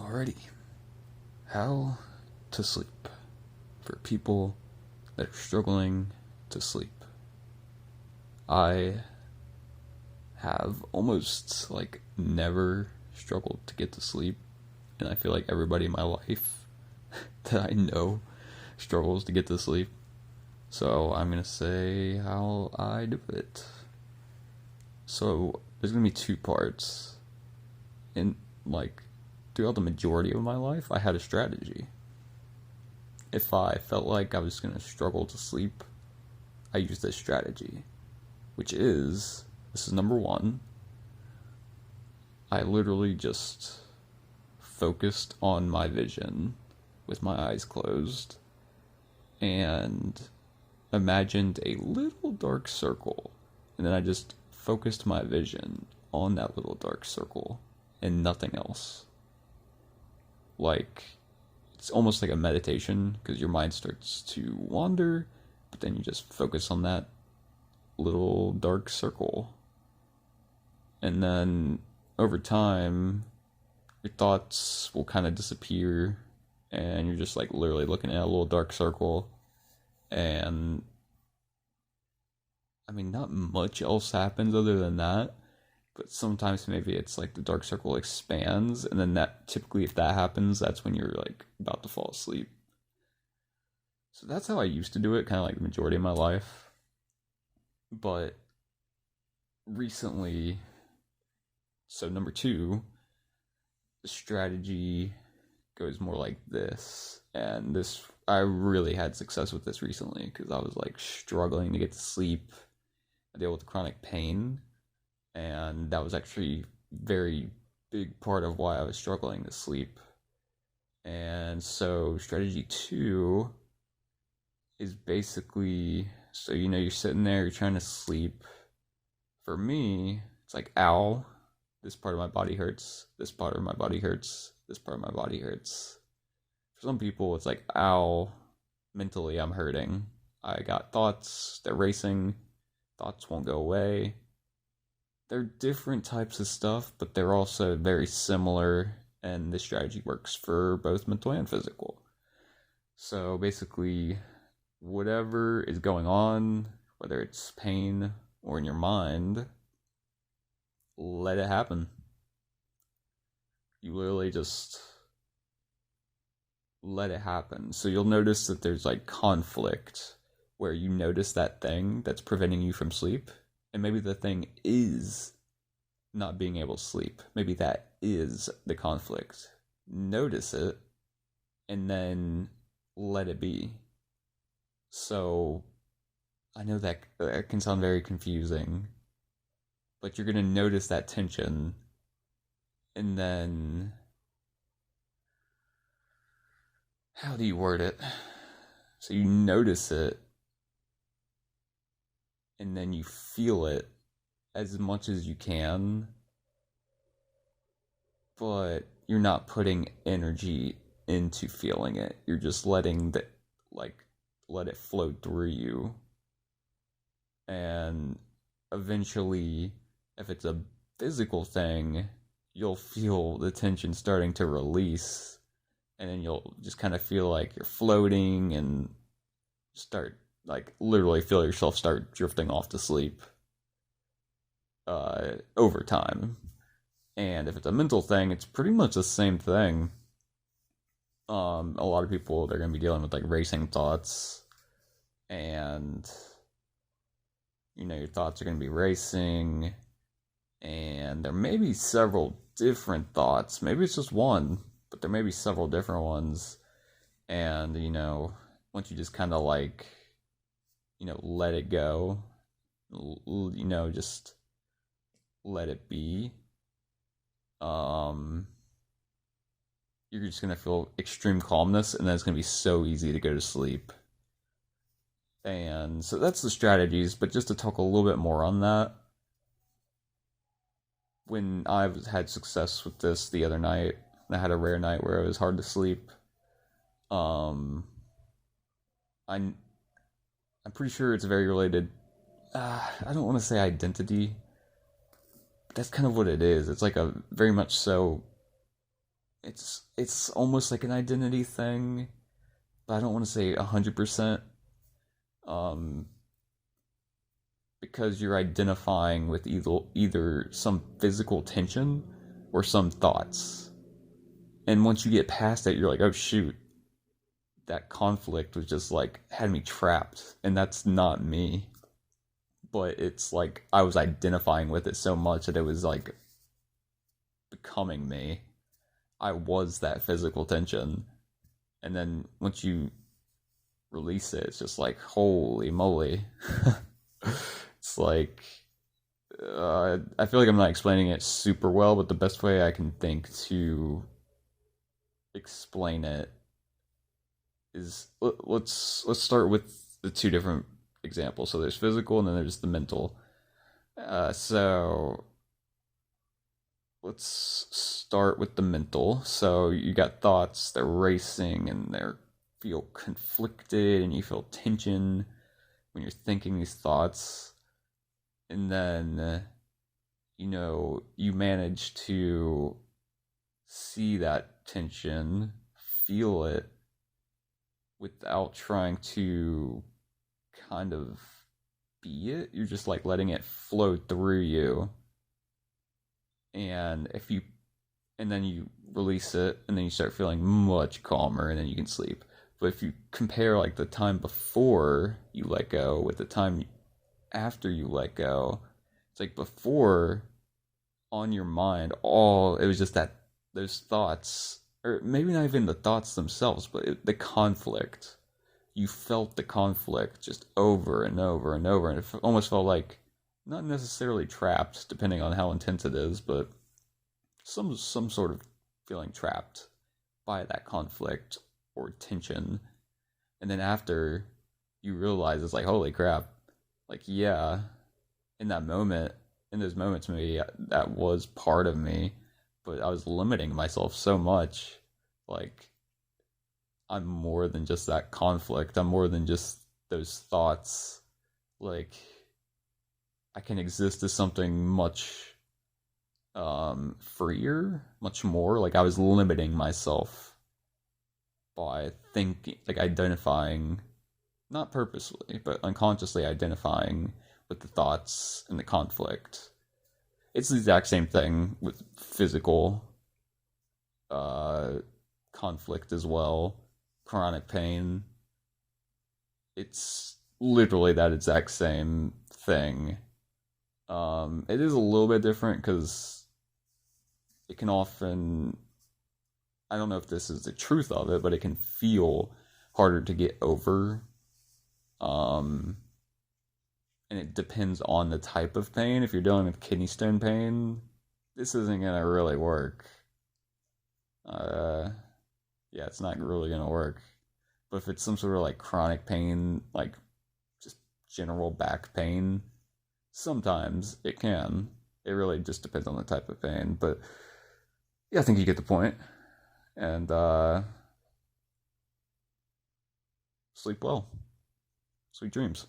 Alrighty. How to sleep for people that are struggling to sleep. I have almost never struggled to get to sleep, and I feel like everybody in my life that I know struggles to get to sleep. So I'm gonna say how I do it. So there's gonna be two parts. In throughout the majority of my life, I had a strategy. If I felt like I was gonna struggle to sleep, I used this strategy, which is this is number one. I literally just focused on my vision with my eyes closed and imagined a little dark circle, and then I just focused my vision on that little dark circle and nothing else. It's almost like a meditation because your mind starts to wander, but then you just focus on that little dark circle. And then over time, your thoughts will kind of disappear, and you're just literally looking at a little dark circle. And I mean, not much else happens other than that. But sometimes maybe it's the dark circle expands, and then that typically, if that happens, that's when you're about to fall asleep. So that's how I used to do it, kind of the majority of my life. But recently, so number two, the strategy goes more like this, and this I really had success with this recently because I was struggling to get to sleep. I deal with chronic pain. And that was actually a very big part of why I was struggling to sleep. And so strategy two is basically, so you're sitting there, you're trying to sleep. For me, it's ow, this part of my body hurts, this part of my body hurts, this part of my body hurts. For some people, it's ow, mentally I'm hurting. I got thoughts, they're racing, thoughts won't go away. They're different types of stuff, but they're also very similar, and this strategy works for both mental and physical. So basically, whatever is going on, whether it's pain or in your mind, let it happen. You literally just let it happen. So you'll notice that there's conflict where you notice that thing that's preventing you from sleep. And maybe the thing is not being able to sleep. Maybe that is the conflict. Notice it and then let it be. So I know that can sound very confusing, but you're going to notice that tension, and then how do you word it? So you notice it, and then you feel it as much as you can, but you're not putting energy into feeling it. You're just letting let it flow through you. And eventually, if it's a physical thing, you'll feel the tension starting to release, and then you'll just kind of feel like you're floating and start literally feel yourself start drifting off to sleep over time. And if it's a mental thing, it's pretty much the same thing. A lot of people, they're going to be dealing with racing thoughts, and your thoughts are going to be racing, and there may be several different thoughts. Maybe it's just one, but there may be several different ones. And once you just kind of let it go, just let it be, you're just going to feel extreme calmness, and then it's going to be so easy to go to sleep. And so that's the strategies, but just to talk a little bit more on that, when I had success with this the other night, I had a rare night where it was hard to sleep, I'm pretty sure it's very related. I don't want to say identity, but that's kind of what it is. It's a very much so it's almost like an identity thing, but I don't want to say 100%. Um, because you're identifying with either some physical tension or some thoughts. And once you get past that, you're like, oh shoot, that conflict was just like had me trapped, and that's not me. But it's like I was identifying with it so much that it was like becoming me. I was that physical tension. And then once you release it, it's just like, holy moly. It's like, I feel like I'm not explaining it super well, but the best way I can think to explain it is let's start with the two different examples. So there's physical and then there's the mental. So let's start with the mental. So you got thoughts, they're racing and they feel conflicted and you feel tension when you're thinking these thoughts. And then, you manage to see that tension, feel it without trying to kind of be it. You're just like letting it flow through you. And and then you release it, and then you start feeling much calmer, and then you can sleep. But if you compare like the time before you let go with the time after you let go, it's like before on your mind, all it was just that those thoughts, or maybe not even the thoughts themselves, but the conflict. You felt the conflict just over and over and over, and it almost felt like not necessarily trapped, depending on how intense it is, but some sort of feeling trapped by that conflict or tension. And then after you realize it's like, holy crap, like yeah, in that moment, in those moments, maybe that was part of me, but I was limiting myself so much. Like I'm more than just that conflict. I'm more than just those thoughts. Like I can exist as something much freer, much more. Like I was limiting myself by thinking, like identifying, not purposely, but unconsciously identifying with the thoughts and the conflict. It's the exact same thing with physical uh, conflict as well, chronic pain. It's literally that exact same thing. It is a little bit different because it can often, I don't know if this is the truth of it, but it can feel harder to get over. Um, and it depends on the type of pain. If you're dealing with kidney stone pain, this isn't gonna really work. Uh, yeah, it's not really gonna work. But if it's some sort of like chronic pain, like just general back pain, sometimes it can. It really just depends on the type of pain. But yeah, I think you get the point. And sleep well. Sweet dreams.